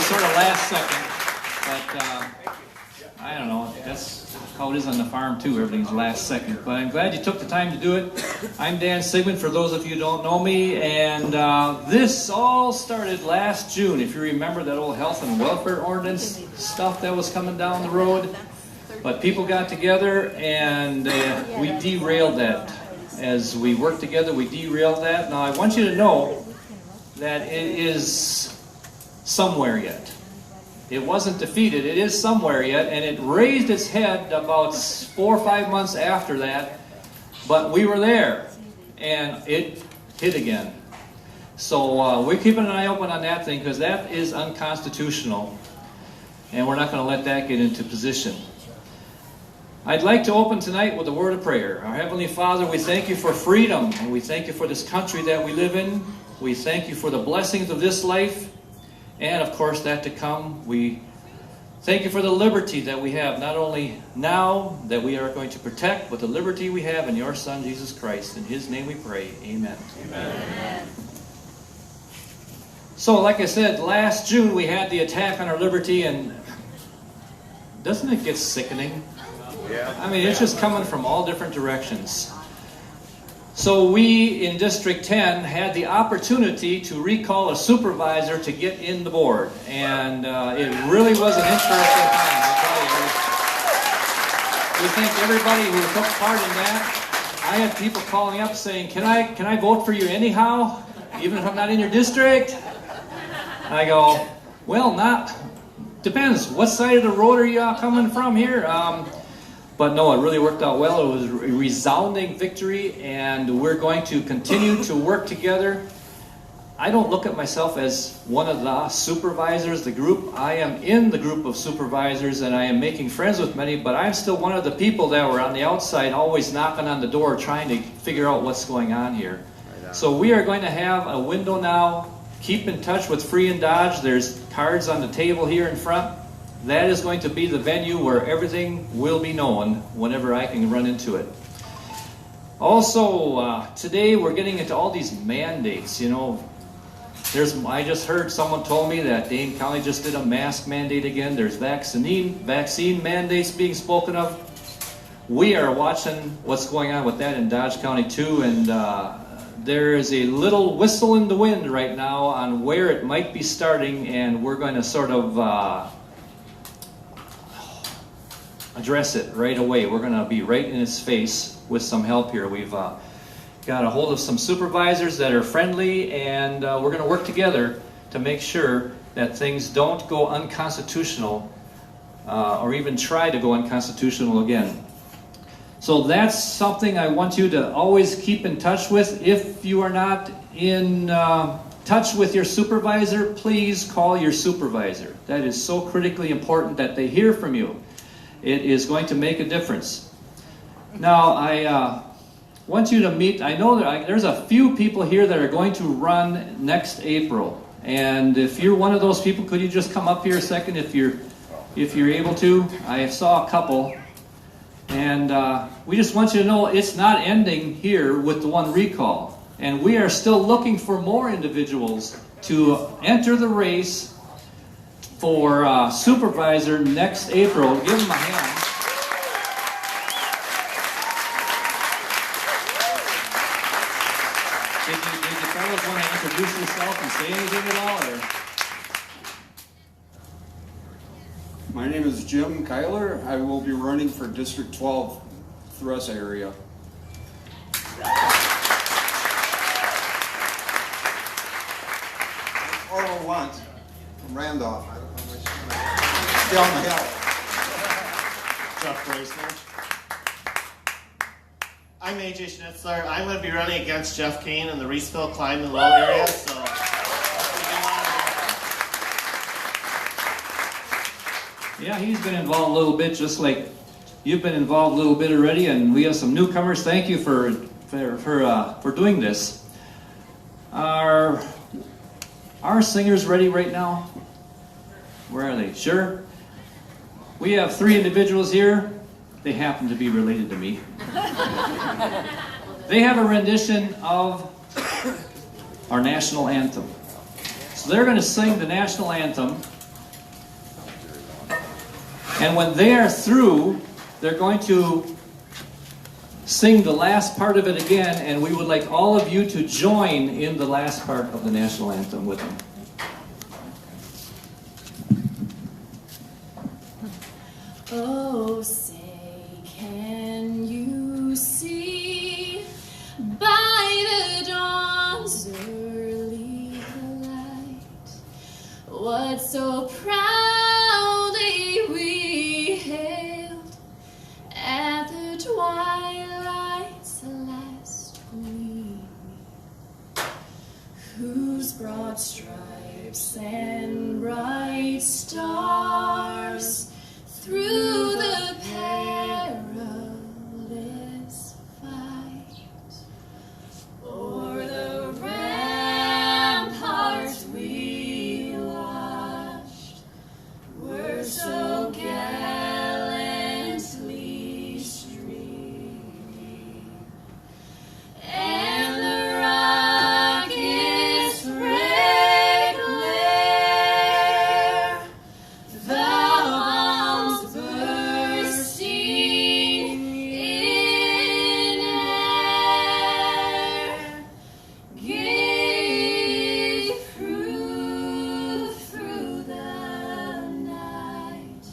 was sort of last second, but I don't know. That's how it is on the farm too. Everything's last second. But I'm glad you took the time to do it. I'm Dan Sigmund, for those of you who don't know me, and this all started last June. If you remember that old health and welfare ordinance stuff that was coming down the road. But people got together and we derailed that. As we worked together, we derailed that. Now I want you to know that it is somewhere yet. It wasn't defeated. It is somewhere yet, and it raised its head about 4 or 5 months after that. But we were there, and it hit again. So we're keeping an eye open on that thing, because that is unconstitutional, and we're not going to let that get into position. I'd like to open tonight with a word of prayer. Our Heavenly Father, we thank you for freedom, and we thank you for this country that we live in. We thank you for the blessings of this life, and of course that to come. We thank you for the liberty that we have, not only now that we are going to protect, but the liberty we have in your Son, Jesus Christ. In His name we pray. Amen. Amen. So, like I said, last June we had the attack on our liberty, and doesn't it get sickening? Yeah. I mean, it's just coming from all different directions. So we in District 10 had the opportunity to recall a supervisor to get in the board. And it really was an interesting time, I'll tell you. We thank everybody who took part in that. I had people calling up saying, can I vote for you anyhow, even if I'm not in your district? And I go, well, depends. What side of the road are you coming from here? But no, it really worked out well. It was a resounding victory, and we're going to continue to work together. I don't look at myself as one of the supervisors, the group. I am in the group of supervisors, and I am making friends with many, but I'm still one of the people that were on the outside, always knocking on the door, trying to figure out what's going on here. So we are going to have a window now. Keep in touch with Free and Dodge. There's cards on the table here in front. That is going to be the venue where everything will be known whenever I can run into it. Also, today we're getting into all these mandates. You know, I just heard someone told me that Dane County just did a mask mandate again. There's vaccine mandates being spoken of. We are watching what's going on with that in Dodge County too, and there is a little whistle in the wind right now on where it might be starting, and we're going to sort of address it right away. We're going to be right in its face with some help here. We've got a hold of some supervisors that are friendly, and we're going to work together to make sure that things don't go unconstitutional or even try to go unconstitutional again. So that's something I want you to always keep in touch with. If you are not in touch with your supervisor, please call your supervisor. That is so critically important that they hear from you. It is going to make a difference. Now, I want you to meet, I know that there's a few people here that are going to run next April. And if you're one of those people, could you just come up here a second if you're able to? I saw a couple. And we just want you to know it's not ending here with the one recall. And we are still looking for more individuals to enter the race for supervisor next April. Give them a hand. Did you fellows want to introduce yourself and say anything at all? Or? My name is Jim Kyler. I will be running for District 12 Thruss area. Orville Lunt from Randolph. I don't know which one. Down the hill. Jeff Bracelet. I'm AJ Schnitzler. I'm going to be running against Jeff Kane in the Reeseville, Klein, and Low area. So, yeah, he's been involved a little bit, just like you've been involved a little bit already, and we have some newcomers. Thank you for doing this. Are our singers ready right now? Where are they? Sure. We have 3 individuals here. They happen to be related to me. They have a rendition of our national anthem. So they're going to sing the national anthem, And when they are through, they're going to sing the last part of it again, and we would like all of you to join in the last part of the national anthem with them. Oh, say, can you see by the dawn's early light what so proudly we hailed at the twilight's last gleam, whose broad stripes and bright stars through the perilous fight o'er the ramparts we watched were so gallantly streaming, and the rockets' red glare, the bombs bursting in air, gave proof through the night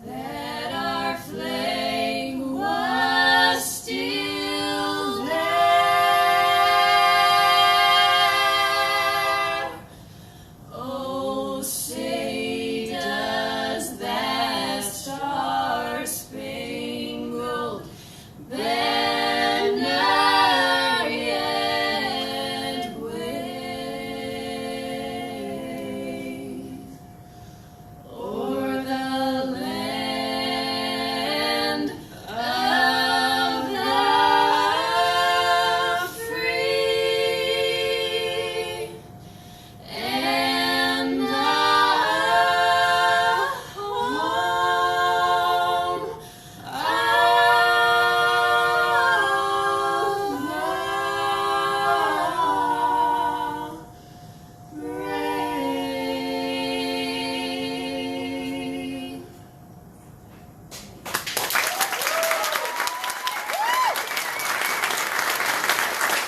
that our flag was still there. Oh, say does that star-spangled banner yet wave o'er the land of the free and the home of the brave.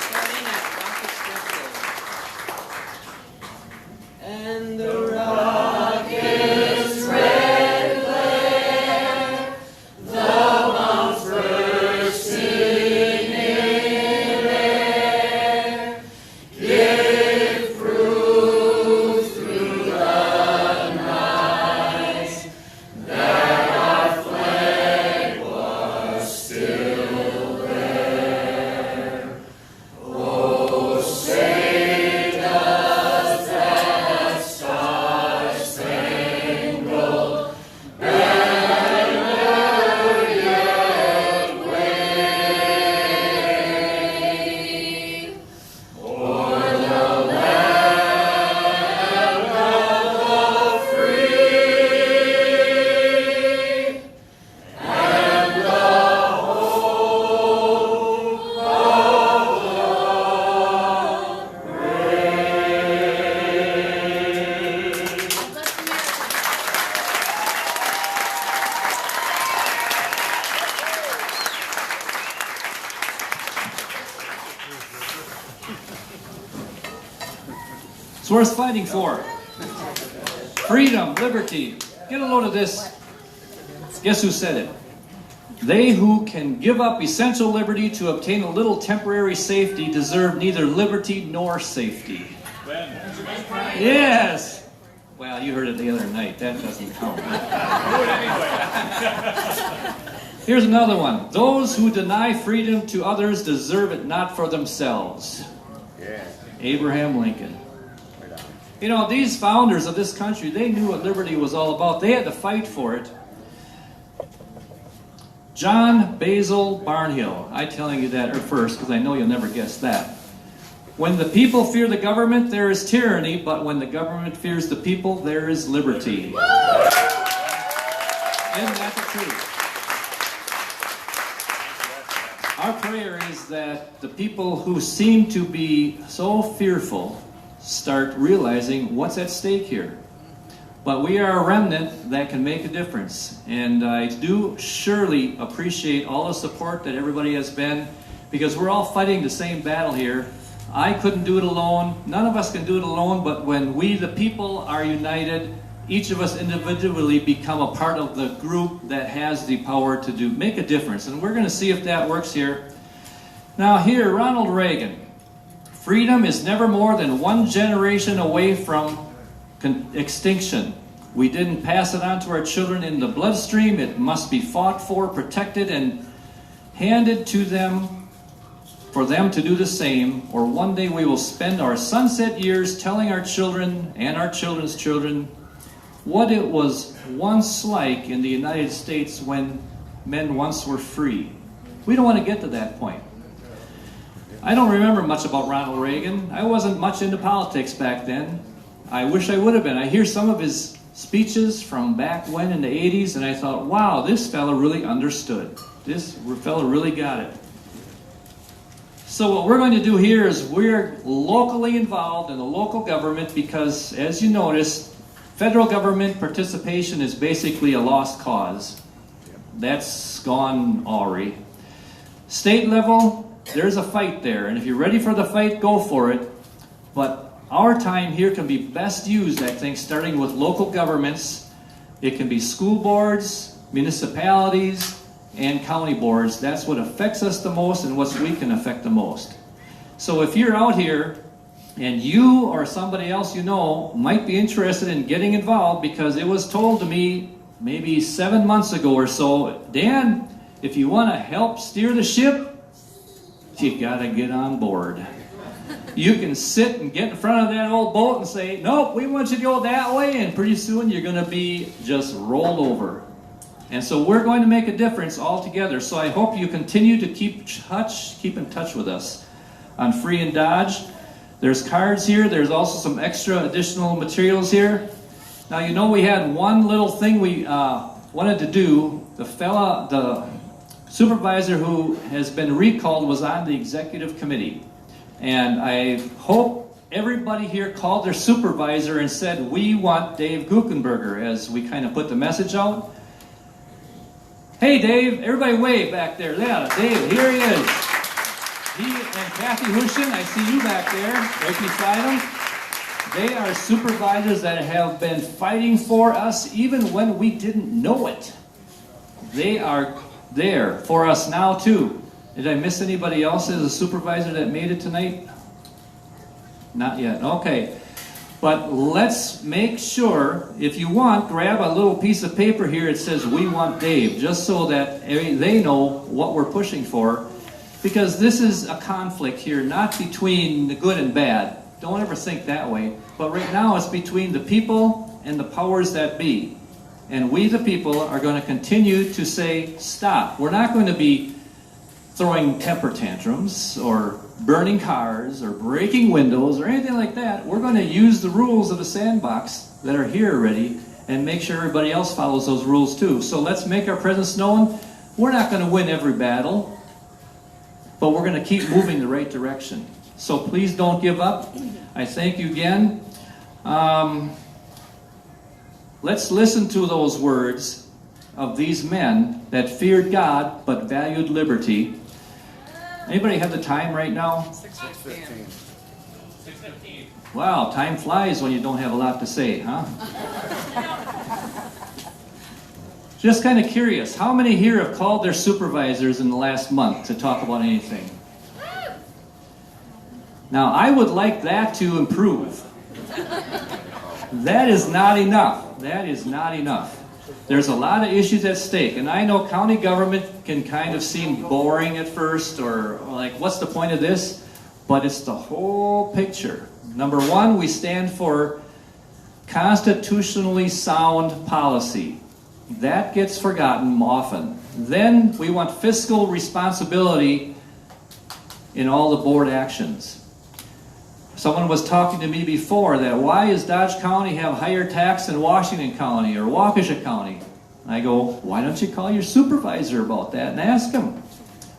Starting at rocket step And the rocket's red glare, the bombs bursting in air, gave proof through the night that our flag was still there. Oh, say does that star-spangled banner yet wave o'er the land of the free and the home of the It's worth fighting for. Freedom, liberty. Get a load of this. Guess who said it? They who can give up essential liberty to obtain a little temporary safety deserve neither liberty nor safety. Yes. Well, you heard it the other night. That doesn't count. Here's another one. Those who deny freedom to others deserve it not for themselves. Abraham Lincoln. You know, these founders of this country, they knew what liberty was all about. They had to fight for it. John Basil Barnhill. I'm telling you that first because I know you'll never guess that. When the people fear the government, there is tyranny, but when the government fears the people, there is liberty. Isn't that the truth? Our prayer is that the people who seem to be so fearful start realizing what's at stake here. But we are a remnant that can make a difference. And I do surely appreciate all the support that everybody has been, because we're all fighting the same battle here. I couldn't do it alone. None of us can do it alone, but when we, the people, are united, each of us individually become a part of the group that has the power to make a difference. And we're going to see if that works here. Now here, Ronald Reagan. Freedom is never more than one generation away from extinction. We didn't pass it on to our children in the bloodstream. It must be fought for, protected, and handed to them for them to do the same, or one day we will spend our sunset years telling our children and our children's children what it was once like in the United States when men once were free. We don't want to get to that point. I don't remember much about Ronald Reagan. I wasn't much into politics back then. I wish I would have been. I hear some of his speeches from back when in the 80s, and I thought, wow, this fella really understood. This fella really got it. So what we're going to do here is we're locally involved in the local government because, as you notice, federal government participation is basically a lost cause. That's gone already. State level, there's a fight there, and if you're ready for the fight, go for it. But our time here can be best used, I think, starting with local governments. It can be school boards, municipalities, and county boards. That's what affects us the most and what we can affect the most. So if you're out here and you or somebody else you know might be interested in getting involved, because it was told to me maybe 7 months ago or so, Dan, if you want to help steer the ship, you got to get on board. You can sit and get in front of that old boat and say, nope, we want you to go that way, and pretty soon you're going to be just rolled over. And so we're going to make a difference all together. So I hope you continue to keep in touch with us on Free and Dodge. There's cards here. There's also some extra additional materials here. Now, you know, we had one little thing we wanted to do. The supervisor who has been recalled was on the executive committee. And I hope everybody here called their supervisor and said, we want Dave Guckenberger, as we kind of put the message out. Hey, Dave, everybody wave back there. Yeah, Dave, here he is. He and Kathy Hushin, I see you back there, right beside him. They are supervisors that have been fighting for us even when we didn't know it. They are there for us now, too. Did I miss anybody else as a supervisor that made it tonight? Not yet. Okay. But let's make sure, if you want, grab a little piece of paper here. It says, we want Dave, just so that they know what we're pushing for. Because this is a conflict here, not between the good and bad. Don't ever think that way. But right now it's between the people and the powers that be. And we, the people, are going to continue to say, stop. We're not going to be throwing temper tantrums or burning cars or breaking windows or anything like that. We're going to use the rules of the sandbox that are here already and make sure everybody else follows those rules too. So let's make our presence known. We're not going to win every battle, but we're going to keep moving the right direction. So please don't give up. I thank you again. Let's listen to those words of these men that feared God but valued liberty. Anybody have the time right now? 6:15. 6:15. Wow, time flies when you don't have a lot to say, huh? Just kind of curious, how many here have called their supervisors in the last month to talk about anything? Now, I would like that to improve. That is not enough. That is not enough. There's a lot of issues at stake, and I know county government can kind of seem boring at first, or like, what's the point of this? But it's the whole picture. Number one, we stand for constitutionally sound policy. That gets forgotten often. Then we want fiscal responsibility in all the board actions. Someone was talking to me before that, why does Dodge County have higher tax than Washington County or Waukesha County? And I go, why don't you call your supervisor about that and ask him?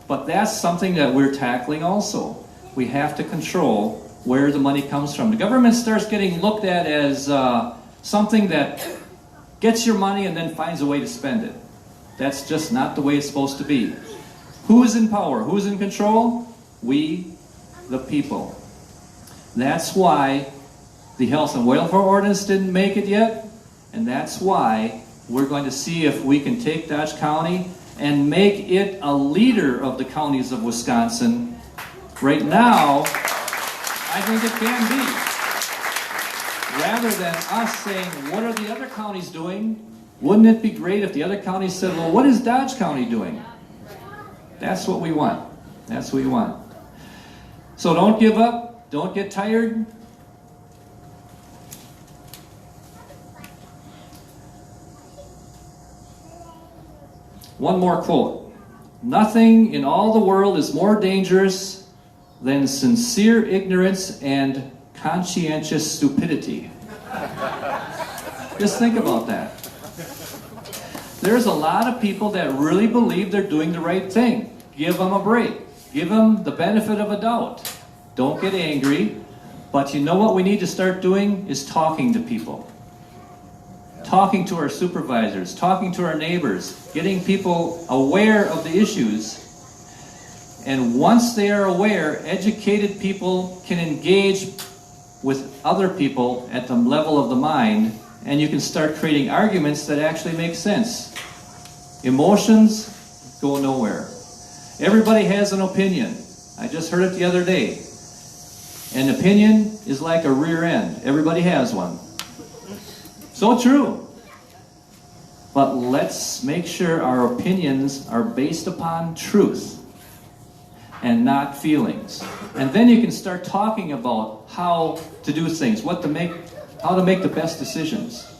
But that's something that we're tackling also. We have to control where the money comes from. The government starts getting looked at as something that gets your money and then finds a way to spend it. That's just not the way it's supposed to be. Who's in power? Who's in control? We, the people. That's why the health and welfare ordinance didn't make it yet, and that's why we're going to see if we can take Dodge County and make it a leader of the counties of Wisconsin. Right now, I think it can be. Rather than us saying, what are the other counties doing? Wouldn't it be great if the other counties said, well, what is Dodge County doing? That's what we want. That's what we want. So don't give up. Don't get tired. One more quote. Nothing in all the world is more dangerous than sincere ignorance and conscientious stupidity. Just think about that. There's a lot of people that really believe they're doing the right thing. Give them a break. Give them the benefit of a doubt. Don't get angry. But you know what we need to start doing is talking to people. Talking to our supervisors, talking to our neighbors, getting people aware of the issues. And once they are aware, educated people can engage with other people at the level of the mind, and you can start creating arguments that actually make sense. Emotions go nowhere. Everybody has an opinion. I just heard it the other day. An opinion is like a rear end. Everybody has one. So true. But let's make sure our opinions are based upon truth and not feelings. And then you can start talking about how to do things, how to make the best decisions.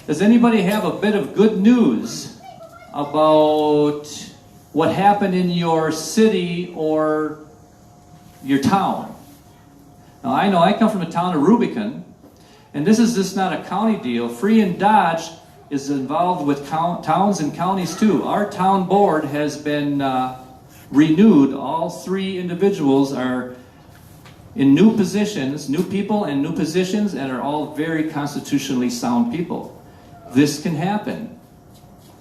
Does anybody have a bit of good news about what happened in your city or your town? Now I know I come from the town of Rubicon, and this is just not a county deal. Free and Dodge is involved with towns and counties too. Our town board has been renewed. All 3 individuals are in new positions, new people and new positions, and are all very constitutionally sound people. This can happen.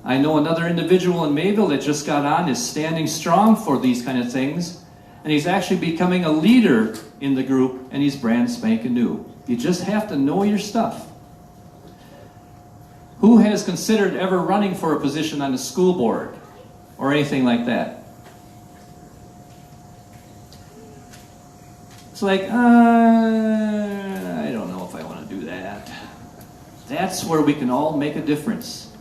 I know another individual in Mayville that just got on is standing strong for these kind of things, and he's actually becoming a leader in the group, and he's brand spanking new. You just have to know your stuff. Who has considered ever running for a position on the school board or anything like that? It's like, I don't know if I want to do that. That's where we can all make a difference.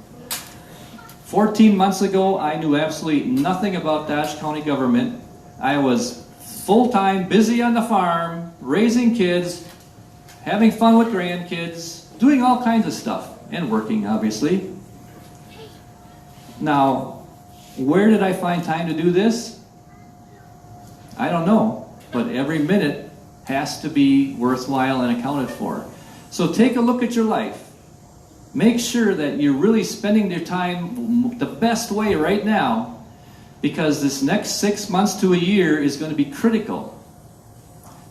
14 months ago, I knew absolutely nothing about Dodge County government. I was full-time, busy on the farm, raising kids, having fun with grandkids, doing all kinds of stuff, and working, obviously. Now, where did I find time to do this? I don't know, but every minute has to be worthwhile and accounted for. So take a look at your life. Make sure that you're really spending your time the best way right now, because this next 6 months to a year is going to be critical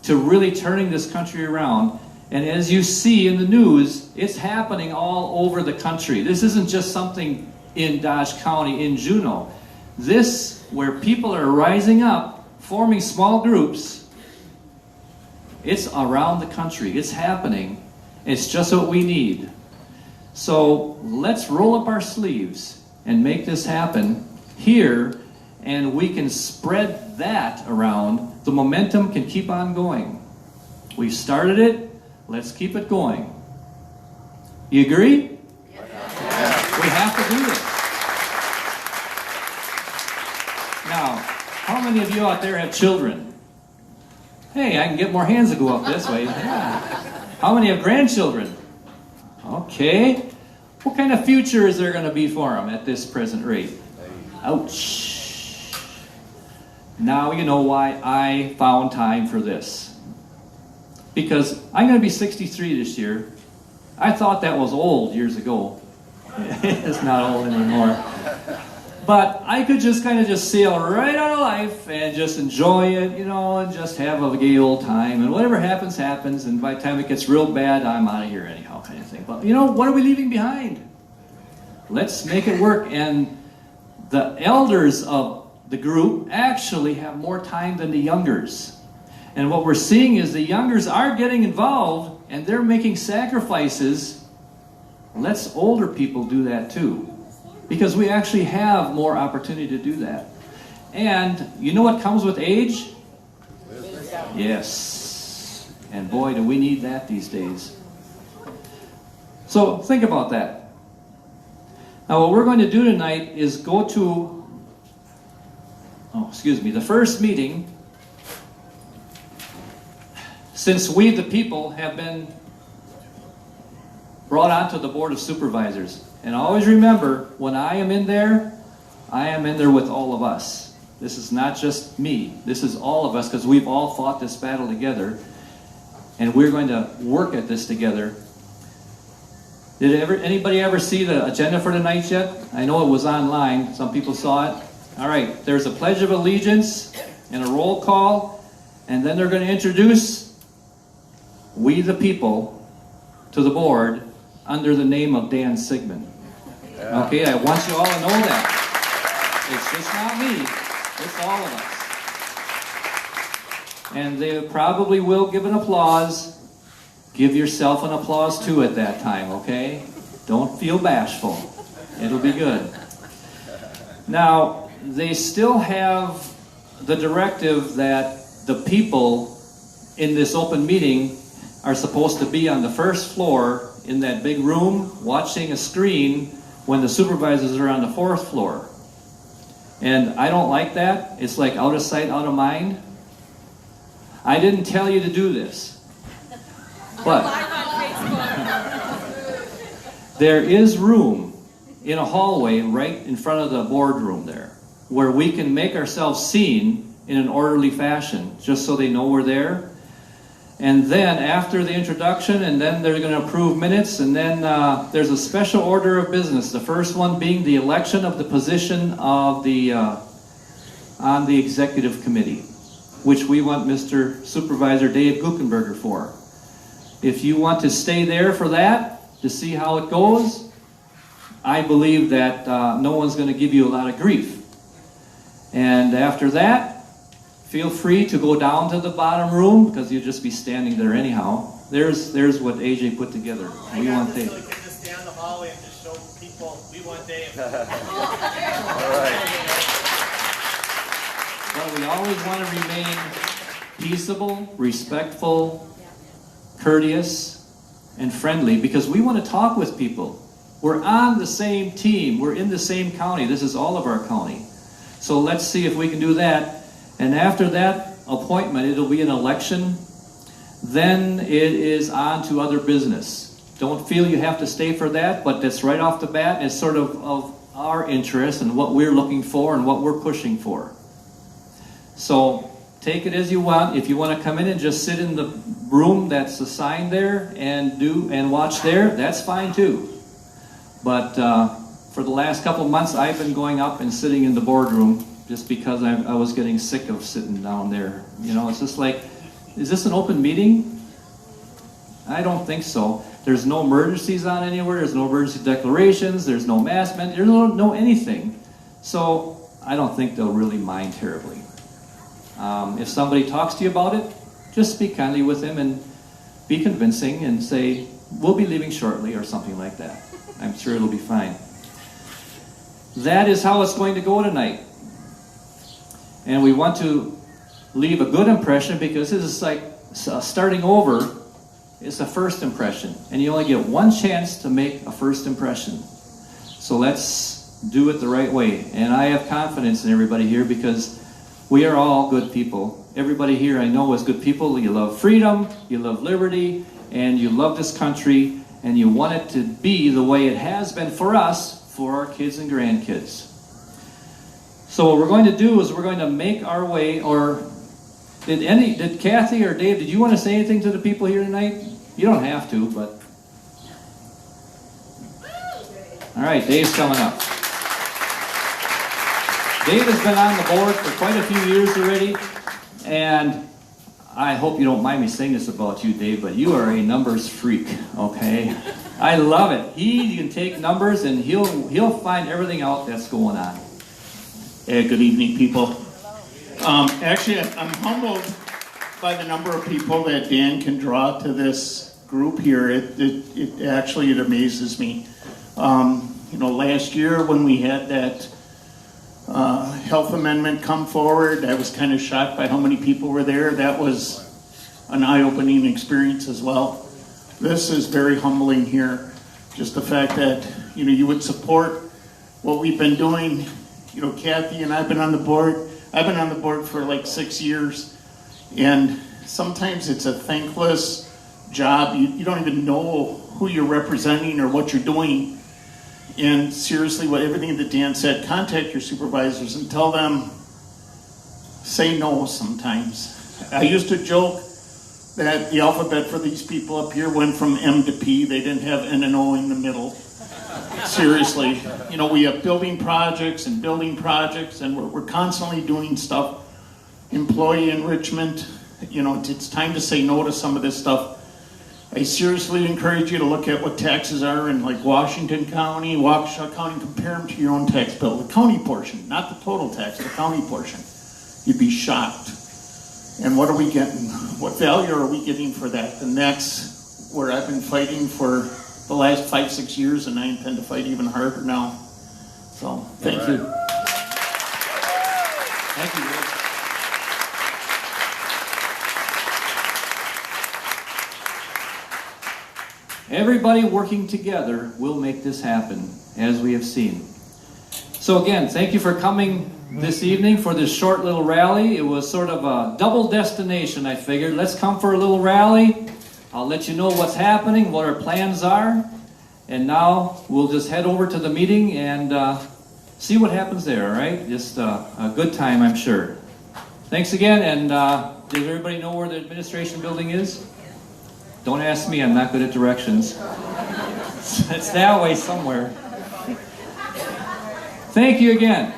to really turning this country around. And as you see in the news, it's happening all over the country. This isn't just something in Dodge County, in Juneau. This, where people are rising up, forming small groups, it's around the country. It's happening. It's just what we need. So let's roll up our sleeves and make this happen here, and we can spread that around. The momentum can keep on going. We've started it. Let's keep it going. You agree? Yeah. We have to do this. Now, how many of you out there have children? Hey, I can get more hands to go up this way. Yeah. How many have grandchildren? Okay. What kind of future is there going to be for them at this present rate? Ouch. Now you know why I found time for this. Because I'm going to be 63 this year. I thought that was old years ago. It's not old anymore. But I could just kind of just sail right out of life and just enjoy it, you know, and just have a gay old time. And whatever happens, happens. And by the time it gets real bad, I'm out of here anyhow, kind of thing. But, you know, what are we leaving behind? Let's make it work. And the elders of the group actually have more time than the youngers. And what we're seeing is the youngers are getting involved and they're making sacrifices. Let's older people do that too. Because we actually have more opportunity to do that. And you know what comes with age? Yes. And boy, do we need that these days. So think about that. Now what we're going to do tonight is go to, the first meeting since we the people have been brought onto the Board of Supervisors. And always remember, when I am in there with all of us. This is not just me. This is all of us, because we've all fought this battle together. And we're going to work at this together. Did anybody ever see the agenda for tonight yet? I know it was online. Some people saw it. All right, there's a Pledge of Allegiance and a roll call. And then they're going to introduce we the people to the board under the name of Dan Sigmund. Okay, I want you all to know that. It's just not me. It's all of us. And they probably will give an applause. Give yourself an applause too at that time, okay? Don't feel bashful. It'll be good. Now, they still have the directive that the people in this open meeting are supposed to be on the first floor in that big room watching a screen when the supervisors are on the fourth floor. And I don't like that. It's like out of sight, out of mind. I didn't tell you to do this. But there is room in a hallway right in front of the boardroom there where we can make ourselves seen in an orderly fashion just so they know we're there. And then after the introduction, and then they're going to approve minutes, and then there's a special order of business. The first one being the election of the position of the on the executive committee, which we want Mr. Supervisor Dave Guckenberger for. If you want to stay there for that, to see how it goes, I believe that no one's going to give you a lot of grief. And after that, feel free to go down to the bottom room, because you'll just be standing there anyhow. There's what AJ put together. We want Dave. So we can just stand in the hallway and just show people we want Dave. All right. Well, we always want to remain peaceable, respectful, courteous, and friendly, because we want to talk with people. We're on the same team. We're in the same county. This is all of our county. So let's see if we can do that. And after that appointment, it'll be an election. Then it is on to other business. Don't feel you have to stay for that, but that's right off the bat. It's sort of our interest and what we're looking for and what we're pushing for. So take it as you want. If you want to come in and just sit in the room that's assigned there and watch there, that's fine too. But for the last couple of months, I've been going up and sitting in the boardroom, just because I was getting sick of sitting down there. You know, it's just like, is this an open meeting? I don't think so. There's no emergencies on anywhere. There's no emergency declarations. There's no mask mandate. There's no anything. So I don't think they'll really mind terribly. If somebody talks to you about it, just speak kindly with them and be convincing and say, we'll be leaving shortly or something like that. I'm sure it'll be fine. That is how it's going to go tonight. And we want to leave a good impression, because this is like starting over. It's a first impression. And you only get one chance to make a first impression. So let's do it the right way. And I have confidence in everybody here, because we are all good people. Everybody here I know is good people. You love freedom, you love liberty, and you love this country, and you want it to be the way it has been for us, for our kids and grandkids. So what we're going to do is we're going to make our way, or did Kathy or Dave, did you want to say anything to the people here tonight? You don't have to, but. All right, Dave's coming up. Dave has been on the board for quite a few years already, and I hope you don't mind me saying this about you, Dave, but you are a numbers freak, okay? I love it. He can take numbers and he'll find everything out that's going on. Hey, good evening, people. Actually, I'm humbled by the number of people that Dan can draw to this group here. It actually amazes me. Last year when we had that health amendment come forward, I was kind of shocked by how many people were there. That was an eye-opening experience as well. This is very humbling here. Just the fact that, you would support what we've been doing. Kathy and I've been on the board. I've been on the board for like 6 years. And sometimes it's a thankless job. You don't even know who you're representing or what you're doing. And seriously, everything that Dan said, contact your supervisors and tell them, say no sometimes. I used to joke that the alphabet for these people up here went from M to P. They didn't have N and O in the middle. Seriously. We have building projects, and we're constantly doing stuff. Employee enrichment. It's time to say no to some of this stuff. I seriously encourage you to look at what taxes are in like Washington County, Waukesha County, compare them to your own tax bill. The county portion, not the total tax, the county portion. You'd be shocked. And what are we getting? What value are we getting for that? And that's where I've been fighting for the last 5-6 years, and I intend to fight even harder now. So, thank you. Thank you, Rick. Everybody working together will make this happen, as we have seen. So again, thank you for coming this evening for this short little rally. It was sort of a double destination, I figured. Let's come for a little rally. I'll let you know what's happening, what our plans are. And now we'll just head over to the meeting and see what happens there, all right? Just a good time, I'm sure. Thanks again, and does everybody know where the administration building is? Don't ask me, I'm not good at directions. It's that way somewhere. Thank you again.